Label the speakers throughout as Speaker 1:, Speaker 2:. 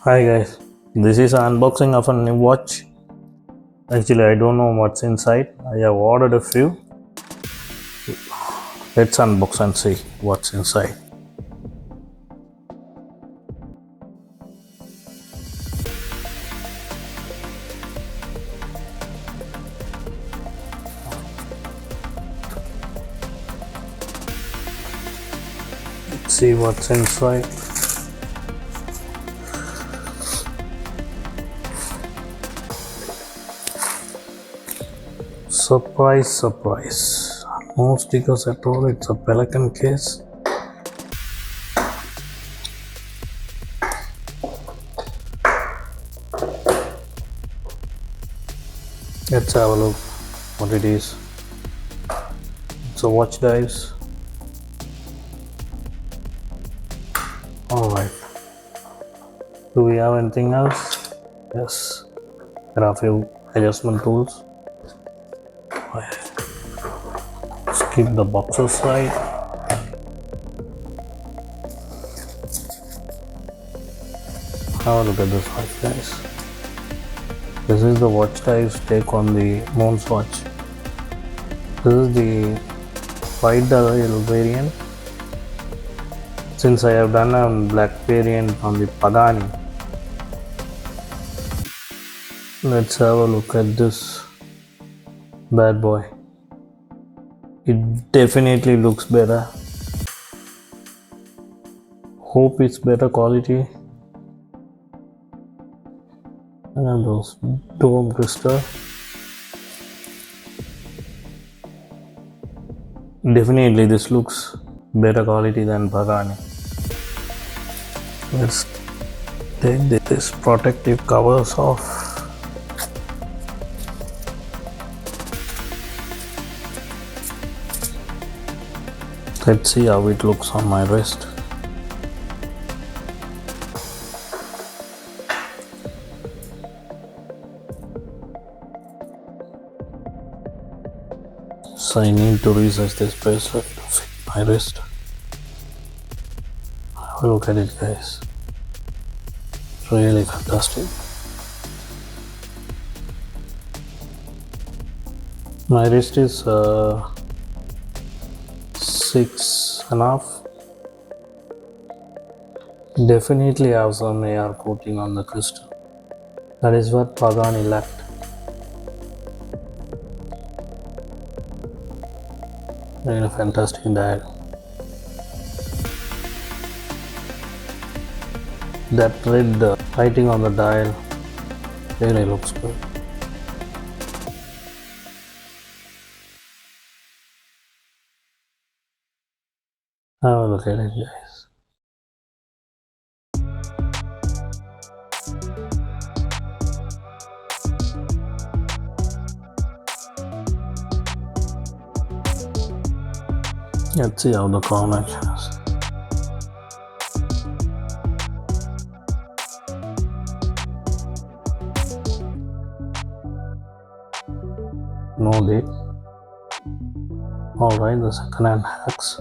Speaker 1: Hi guys, this is an unboxing of a new watch. Actually, I don't know what's inside. I have ordered a few. Let's unbox and see what's inside. Let's see what's inside. Surprise, surprise. No stickers at all, it's a pelican case. Let's have a look what it is. It's a Watchdives. Alright. Do we have anything else? Yes. There are a few adjustment tools. Let's keep the box aside. Have a look at this watch, guys. This is the Watchdives take on the moonwatch. This is the white dial variant. Since I have done a black variant on the PAGANI, let's have a look at this bad boy. It definitely looks better. Hope it's better quality. And those dome crystal. Definitely this looks better quality than PAGANI. Let's take this protective covers off. Let's see how it looks on my wrist. So I need to resize this bracelet to fit my wrist. Have a look at it, guys. It's really fantastic. My wrist is 6.5. Definitely have some AR coating on the crystal. That is what PAGANI lacked. Really fantastic dial. That red writing on the dial really looks good. Have a look at it, guys. Let's see how the connection is. No date. Alright, the second hand hacks.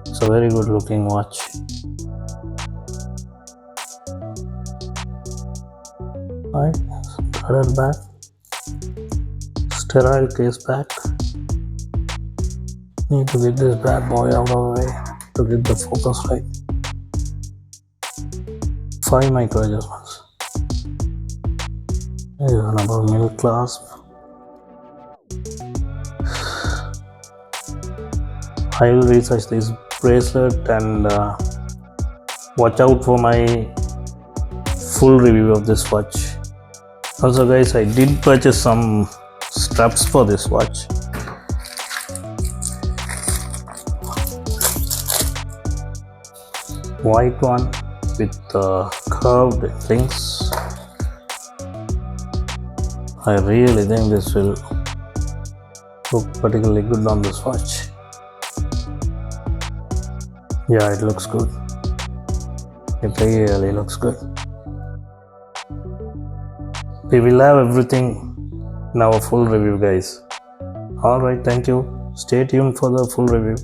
Speaker 1: It's a very good looking watch. Right, threaded back. Sterile case back. Need to get this bad boy out of the way to get the focus right. 5 micro adjustments. There is another middle clasp. I will resize this bracelet and watch out for my full review of this watch. Also guys, I did purchase some straps for this watch. White one with curved links. I really think this will look particularly good on this watch. Yeah, it looks good. It really looks good. We will have everything in our full review, guys. Alright, thank you. Stay tuned for the full review.